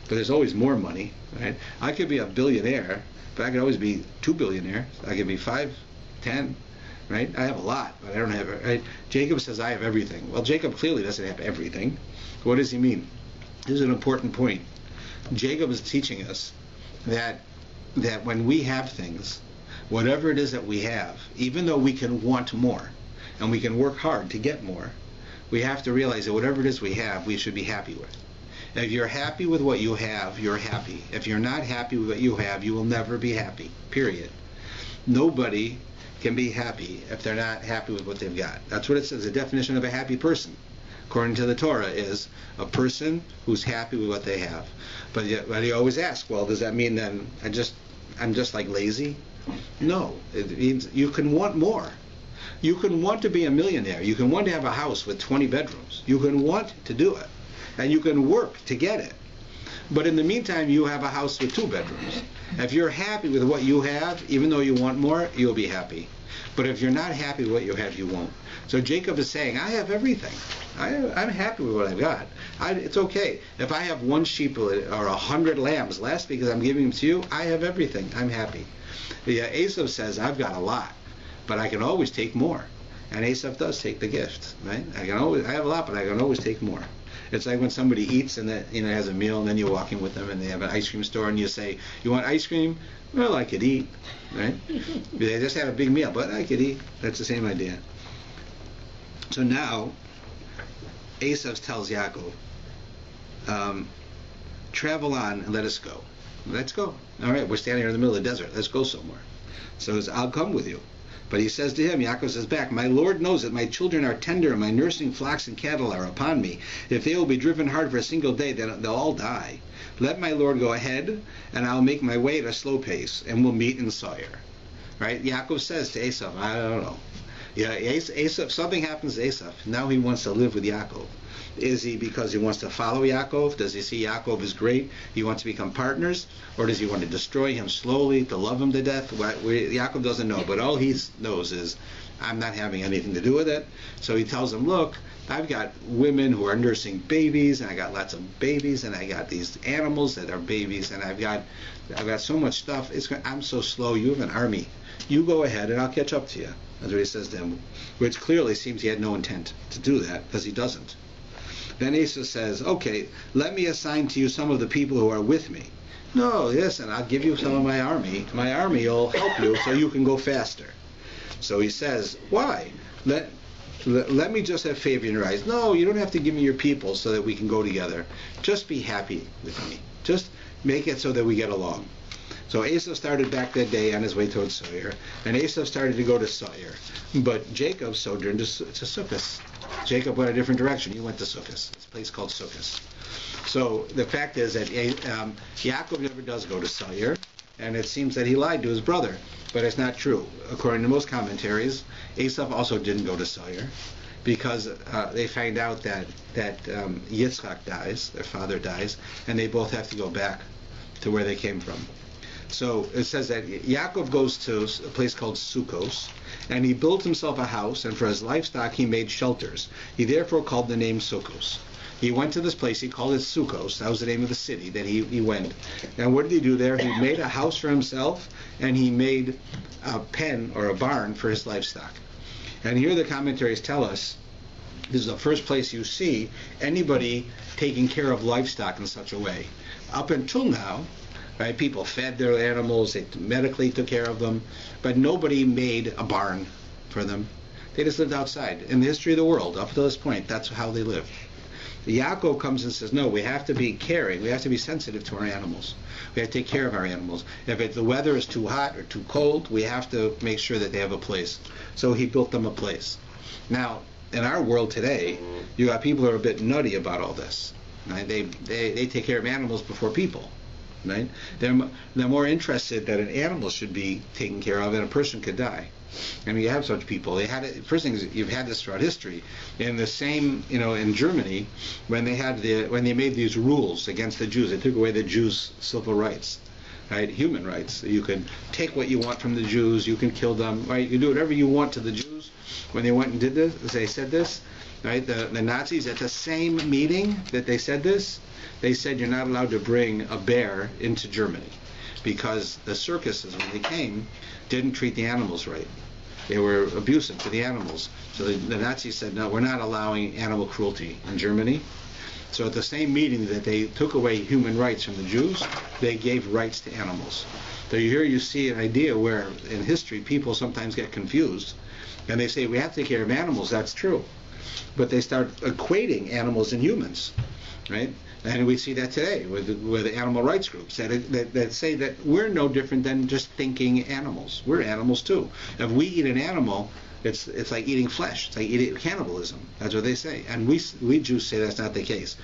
but there's always more money, right? I could be a billionaire, but I could always be 2 billionaires. I could be 5, 10, right? I have a lot, but I don't have it, right? Jacob says, I have everything. Well, Jacob clearly doesn't have everything. What does he mean? This is an important point. Jacob is teaching us that when we have things, whatever it is that we have, even though we can want more and we can work hard to get more, we have to realize that whatever it is we have, we should be happy with. If you're happy with what you have, you're happy. If you're not happy with what you have, you will never be happy, period. Nobody can be happy if they're not happy with what they've got. That's what it says. The definition of a happy person, according to the Torah, is a person who's happy with what they have. But you always ask, well, does that mean then I'm just like lazy? No, it means you can want more. You can want to be a millionaire. You can want to have a house with 20 bedrooms. You can want to do it, and you can work to get it. But in the meantime, you have a house with 2 bedrooms. If you're happy with what you have, even though you want more, you'll be happy. But if you're not happy with what you have, you won't. So Jacob is saying, I have everything. I'm happy with what I've got. It's okay. If I have 1 sheep or 100 lambs less because I'm giving them to you, I have everything. I'm happy. Esav says, I've got a lot, but I can always take more. And Esav does take the gift, right? I have a lot, but I can always take more. It's like when somebody eats and has a meal, and then you're walking with them and they have an ice cream store and you say, you want ice cream? Well, I could eat, right? They just have a big meal, but I could eat. That's the same idea. So now, Esav tells Yaakov, travel on and let us go. Let's go. All right, we're standing here in the middle of the desert. Let's go somewhere. So I'll come with you. But he says to him, Yaakov says back, my Lord knows that my children are tender and my nursing flocks and cattle are upon me. If they will be driven hard for a single day, then they'll all die. Let my Lord go ahead, and I'll make my way at a slow pace, and we'll meet in Sawyer. Right? Yaakov says to Esav, I don't know. Yeah, Esav, something happens to Esav. Now he wants to live with Yaakov. Is he because he wants to follow Yaakov? Does he see Yaakov as great? He wants to become partners? Or does he want to destroy him slowly, to love him to death? Yaakov doesn't know, but all he knows is, I'm not having anything to do with it. So he tells him, look, I've got women who are nursing babies, and I got lots of babies, and I got these animals that are babies, and I've got so much stuff. I'm so slow. You have an army. You go ahead, and I'll catch up to you. That's what he says to him, which clearly seems he had no intent to do that, because he doesn't. Then Esau says, okay, let me assign to you some of the people who are with me. No, listen, I'll give you some of my army. My army will help you so you can go faster. So he says, why? Let me just have favor in your eyes. No, you don't have to give me your people so that we can go together. Just be happy with me. Just make it so that we get along. So Esau started back that day on his way towards Seir, and Esau started to go to Seir. But Jacob sojourned to Sukkot. Jacob went a different direction. He went to Sukkot. It's a place called Sukkot. So the fact is that Yaakov never does go to Seir, and it seems that he lied to his brother. But it's not true. According to most commentaries, Esau also didn't go to Seir because they find out that Yitzchak dies, their father dies, and they both have to go back to where they came from. So it says that Yaakov goes to a place called Sukkos, and he built himself a house, and for his livestock he made shelters. He therefore called the name Sukkos. He went to this place, he called it Sukkos, that was the name of the city that he went. And what did he do there? He made a house for himself, and he made a pen or a barn for his livestock. And here the commentaries tell us, this is the first place you see anybody taking care of livestock in such a way. Up until now, right, people fed their animals, they medically took care of them, but nobody made a barn for them. They just lived outside. In the history of the world, up to this point, that's how they lived. Yaakov comes and says, no, we have to be caring. We have to be sensitive to our animals. We have to take care of our animals. If the weather is too hot or too cold, we have to make sure that they have a place. So he built them a place. Now, in our world today, you got people who are a bit nutty about all this. Right? They take care of animals before people. Right? They're more interested that an animal should be taken care of and a person could die. I mean, you have such people. First thing is, you've had this throughout history. In the same, in Germany, when they made these rules against the Jews, they took away the Jews' civil rights, right? Human rights. You can take what you want from the Jews. You can kill them, right? You can do whatever you want to the Jews. When they went and did this, they said this, right? The Nazis at the same meeting that they said this, they said you're not allowed to bring a bear into Germany because the circuses, when they came, didn't treat the animals right. They were abusive to the animals. So the Nazis said, no, we're not allowing animal cruelty in Germany. So at the same meeting that they took away human rights from the Jews, they gave rights to animals. So here you see an idea where in history people sometimes get confused and they say we have to take care of animals. That's true. But they start equating animals and humans, right? And we see that today with the animal rights groups that say that we're no different than just thinking animals. We're animals too. If we eat an animal, it's like eating flesh. It's like eating cannibalism. That's what they say. And we Jews say that's not the case.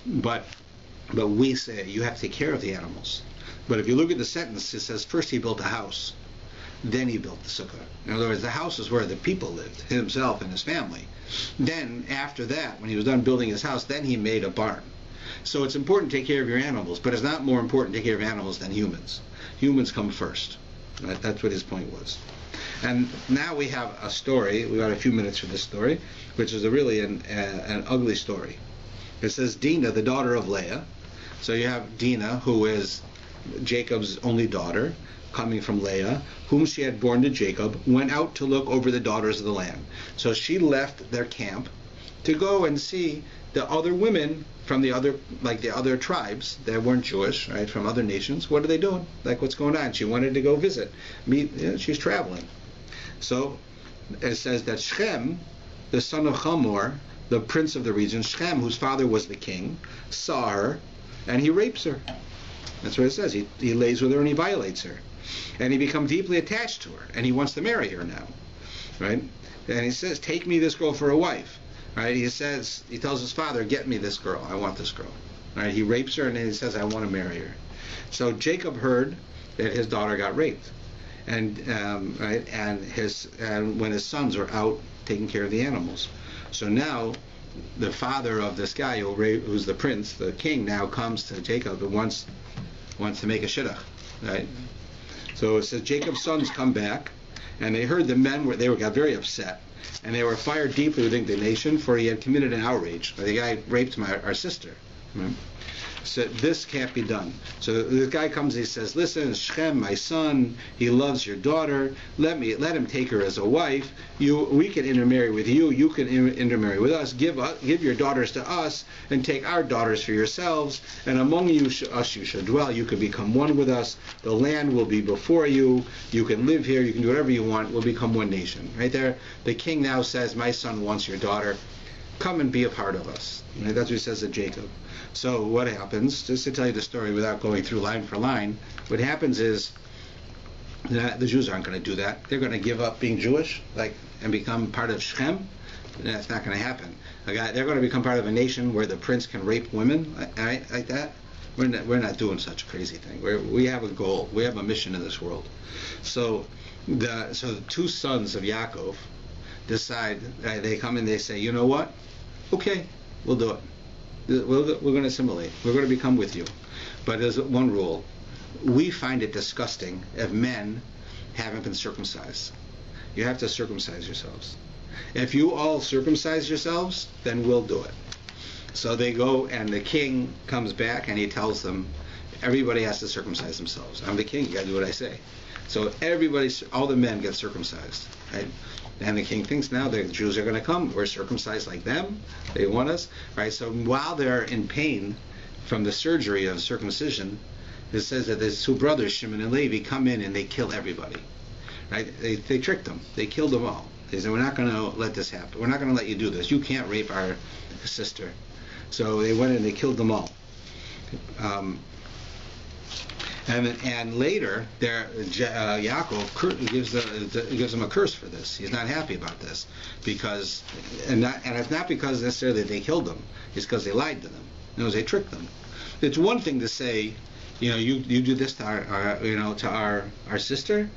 But we say you have to take care of the animals. But if you look at the sentence, it says first he built a house, then he built the sukkah. In other words, the house is where the people lived, himself and his family. Then after that, when he was done building his house, then he made a barn. So it's important to take care of your animals, but it's not more important to take care of animals than humans. Humans come first. Right? That's what his point was. And now we have a story. We've got a few minutes for this story, which is really an ugly story. It says Dinah, the daughter of Leah. So you have Dinah, who is Jacob's only daughter, coming from Leah, whom she had borne to Jacob, went out to look over the daughters of the land. So she left their camp to go and see the other women from the other tribes that weren't Jewish, right, from other nations. What are they doing? Like, what's going on? She wanted to go visit. She's traveling. So it says that Shechem, the son of Hamor, the prince of the region, Shechem, whose father was the king, saw her, and he rapes her. That's what it says. He lays with her and he violates her. And he becomes deeply attached to her, and he wants to marry her now. Right? And he says, take me this girl for a wife. Right? He tells his father, get me this girl. I want this girl. Right? He rapes her, and then he says, I want to marry her. So Jacob heard that his daughter got raped. And right, and when his sons are out taking care of the animals. So now the father of this guy who's the prince, the king, now comes to Jacob and wants to make a shidduch, right? So it says Jacob's sons come back, and they heard the men got very upset, and they were fired deeply with indignation, for he had committed an outrage. The guy raped our sister. Right? So this can't be done. So the guy comes and he says, listen, Shechem, my son, he loves your daughter. Let him take her as a wife. We can intermarry with you. You can intermarry with us. Give your daughters to us, and take our daughters for yourselves. And among us you shall dwell. You can become one with us. The land will be before you. You can live here. You can do whatever you want. We'll become one nation. Right there, the king now says, my son wants your daughter. Come and be a part of us. Right? That's what he says to Jacob. So what happens, just to tell you the story without going through line for line, what happens is that the Jews aren't going to do that. They're going to give up being Jewish and become part of Shechem. That's not going to happen. They're going to become part of a nation where the prince can rape women like that. We're not doing such a crazy thing. We have a goal. We have a mission in this world. So the two sons of Yaakov decide, they come and they say, you know what? Okay, we'll do it. We're going to assimilate. We're going to become with you. But there's one rule. We find it disgusting if men haven't been circumcised. You have to circumcise yourselves. If you all circumcise yourselves, then we'll do it. So they go, and the king comes back, and he tells them, everybody has to circumcise themselves. I'm the king. You got to do what I say. So all the men get circumcised. Right? And the king thinks now the Jews are going to come. We're circumcised like them. They want us. Right? So while they're in pain from the surgery of circumcision, it says that there's two brothers, Shimon and Levi, come in and they kill everybody. Right? They tricked them. They killed them all. They said, we're not going to let this happen. We're not going to let you do this. You can't rape our sister. So they went in and they killed them all. And later, Yaakov gives them a curse for this. He's not happy about this and it's not because necessarily they killed them. It's because they lied to them. They tricked them. It's one thing to say, you do this to our sister.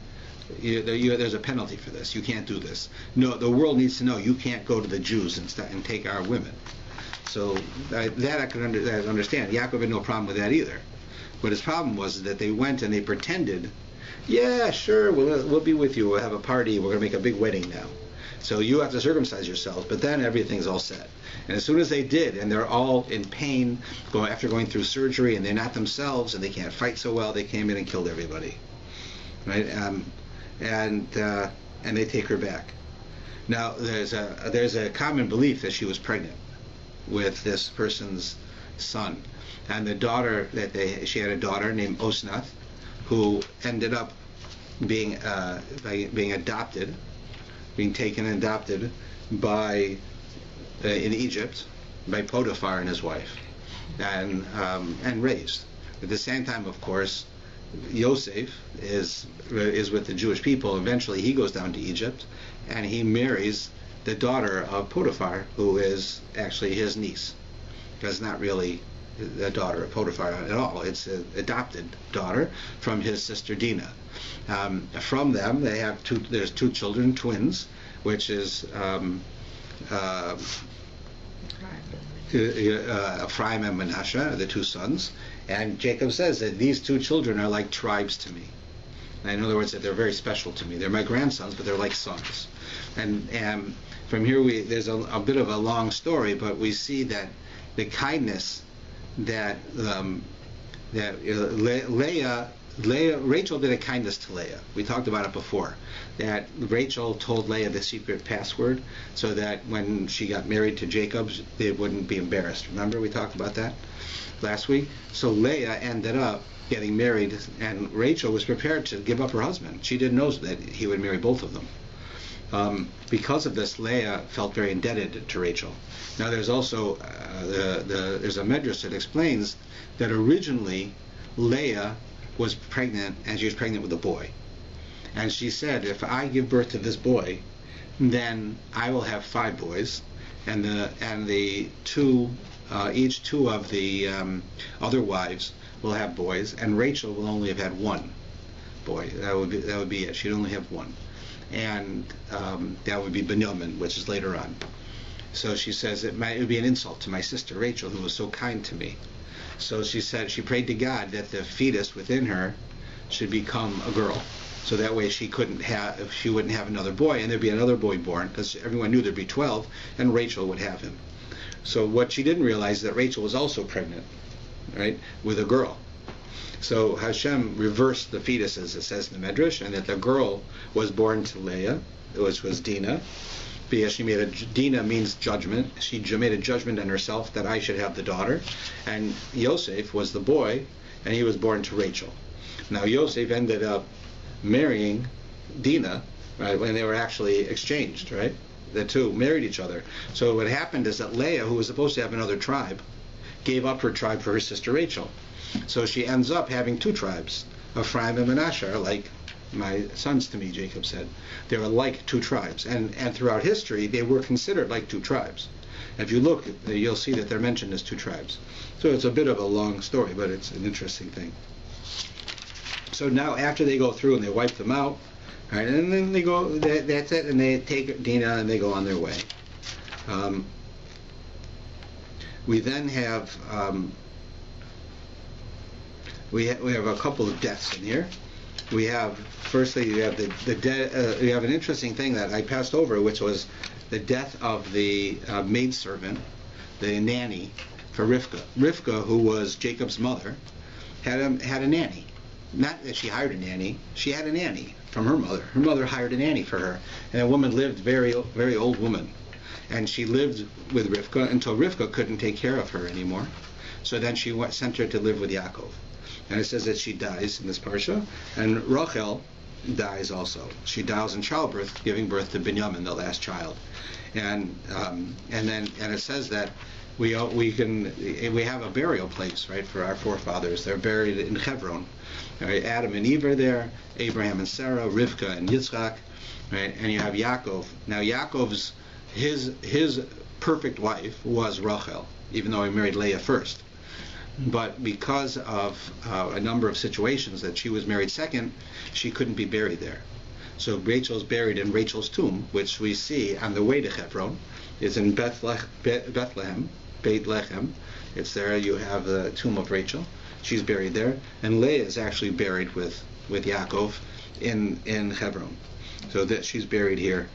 There's a penalty for this. You can't do this. No, the world needs to know you can't go to the Jews and take our women. So that I can understand. Yaakov had no problem with that either. But his problem was that they went and they pretended, yeah, sure, we'll be with you. We'll have a party. We're going to make a big wedding now. So you have to circumcise yourselves. But then everything's all set. And as soon as they did, and they're all in pain after going through surgery, and they're not themselves, and they can't fight so well, they came in and killed everybody. Right? And they take her back. Now there's a common belief that she was pregnant with this person's son. And the daughter she had a daughter named Osnath, who ended up being adopted, being taken and adopted in Egypt by Potiphar and his wife, and raised. At the same time, of course, Yosef is with the Jewish people. Eventually, he goes down to Egypt, and he marries the daughter of Potiphar, who is actually his niece. That's not really the daughter of Potiphar at all. It's an adopted daughter from his sister Dinah. From them, they have there's two children, twins, which is Ephraim and Manasseh, the two sons. And Jacob says that these two children are like tribes to me. In other words, that they're very special to me. They're my grandsons, but they're like sons. And from here, there's a bit of a long story, but we see that the kindness that Rachel did a kindness to Leah. We talked about it before, that Rachel told Leah the secret password so that when she got married to Jacob, they wouldn't be embarrassed. Remember, we talked about that last week? So Leah ended up getting married, and Rachel was prepared to give up her husband. She didn't know that he would marry both of them. Because of this, Leah felt very indebted to Rachel. Now, there's also there's a medrash that explains that originally Leah was pregnant, and she was pregnant with a boy, and she said, if I give birth to this boy, then I will have 5 boys, and each two of the other wives will have boys, and Rachel will only have had 1 boy. That would be it. She'd only have 1. And that would be Benjamin, which is later on. So she says it would be an insult to my sister Rachel, who was so kind to me. So she said she prayed to God that the fetus within her should become a girl, so that way she wouldn't have another boy, and there'd be another boy born, because everyone knew there'd be 12, and Rachel would have him. So what she didn't realize is that Rachel was also pregnant, right, with a girl. So Hashem reversed the fetuses, it says in the Medrash, and that the girl was born to Leah, which was Dinah. Because Dinah means judgment. She made a judgment on herself that I should have the daughter. And Yosef was the boy, and he was born to Rachel. Now Yosef ended up marrying Dinah, right, when they were actually exchanged, right? The two married each other. So what happened is that Leah, who was supposed to have another tribe, gave up her tribe for her sister Rachel. So she ends up having two tribes. Ephraim and Manasseh are like my sons to me, Jacob said. They were like two tribes. And throughout history, they were considered like two tribes. If you look, you'll see that they're mentioned as two tribes. So it's a bit of a long story, but it's an interesting thing. So now after they go through and they wipe them out, right, and then they go, that's it, and they take Dinah and they go on their way. We then have we have a couple of deaths in here. We have, firstly, you have you have an interesting thing that I passed over, which was the death of the maidservant, the nanny for Rivka. Rivka, who was Jacob's mother, had a nanny. Not that she hired a nanny, she had a nanny from her mother. Her mother hired a nanny for her, and the woman lived, very old woman. And she lived with Rivka until Rivka couldn't take care of her anymore. So then she sent her to live with Yaakov. And it says that she dies in this parsha, and Rachel dies also. She dies in childbirth, giving birth to Binyamin, the last child. And it says that we have a burial place, right, for our forefathers. They're buried in Hebron. Right? Adam and Eve are there, Abraham and Sarah, Rivka and Yitzchak, right? And you have Yaakov. Now Yaakov's his perfect wife was Rachel, even though he married Leah first. But because of a number of situations that she was married second, she couldn't be buried there. So Rachel's buried in Rachel's tomb, which we see on the way to Hebron. It's in Bethlehem. It's there. You have the tomb of Rachel. She's buried there. And Leah is actually buried with Yaakov in Hebron. So that she's buried here.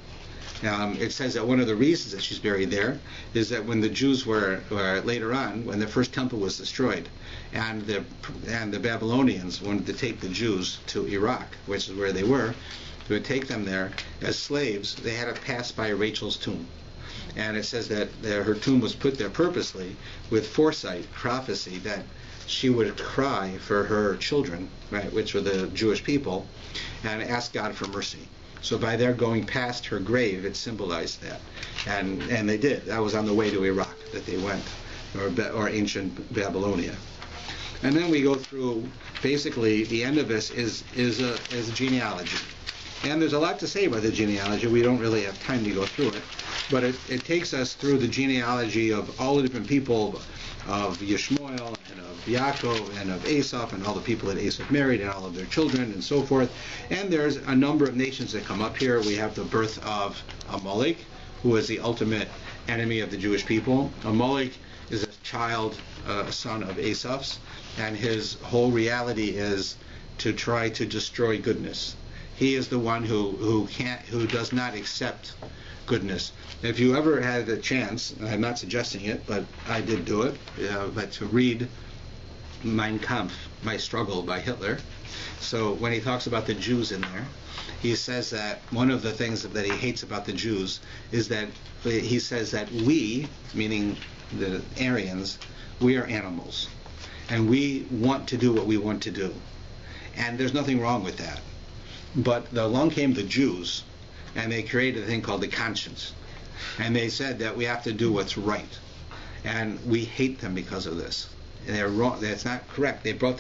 It says that one of the reasons that she's buried there is that when the Jews were later on, when the first temple was destroyed, and the Babylonians wanted to take the Jews to Iraq, which is where they were, to take them there as slaves, they had to pass by Rachel's tomb. And it says that her tomb was put there purposely with foresight, prophecy, that she would cry for her children, right, which were the Jewish people, and ask God for mercy. So by their going past her grave, it symbolized that. And they did. That was on the way to Iraq that they went, or ancient Babylonia. And then we go through, basically, the end of this is a genealogy. And there's a lot to say about the genealogy. We don't really have time to go through it. But it takes us through the genealogy of all the different people, of Yishmael and of Yaakov and of Esau and all the people that Esau married and all of their children and so forth. And there's a number of nations that come up here. We have the birth of Amalek, who is the ultimate enemy of the Jewish people. Amalek is a son of Esau's, and his whole reality is to try to destroy goodness. He is the one who does not accept goodness. If you ever had a chance, and I'm not suggesting it, but I did do it, but to read Mein Kampf, My Struggle by Hitler. So when he talks about the Jews in there, he says that one of the things that he hates about the Jews is that he says that we, meaning the Aryans, we are animals. And we want to do what we want to do. And there's nothing wrong with that. But along came the Jews, and they created a thing called the conscience. And they said that we have to do what's right. And we hate them because of this. And they're wrong. That's not correct. They brought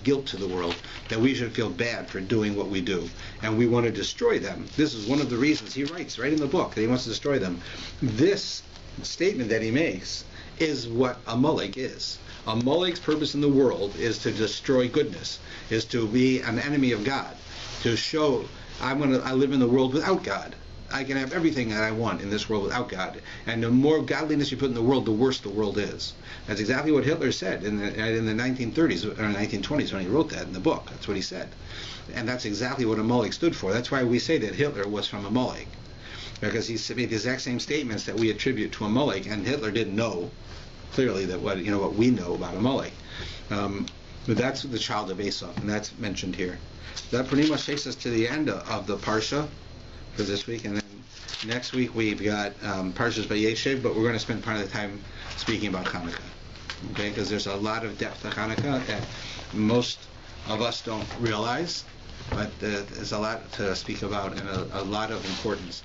guilt to the world, that we should feel bad for doing what we do. And we want to destroy them. This is one of the reasons he writes right in the book, that he wants to destroy them. This statement that he makes is what Amalek is. Amalek's purpose in the world is to destroy goodness, is to be an enemy of God, to show I live in the world without God. I can have everything that I want in this world without God. And the more godliness you put in the world, the worse the world is. That's exactly what Hitler said in the 1930s or 1920s when he wrote that in the book. That's what he said. And that's exactly what Amalek stood for. That's why we say that Hitler was from Amalek, because he made the exact same statements that we attribute to Amalek, and Hitler didn't know clearly that what we know about Amalek. But that's the child of Esau, and that's mentioned here. That pretty much takes us to the end of the Parsha for this week, and then next week we've got Parshas Vayeshev, but we're going to spend part of the time speaking about Hanukkah, okay? Because there's a lot of depth to Hanukkah that most of us don't realize, but there's a lot to speak about and a lot of importance.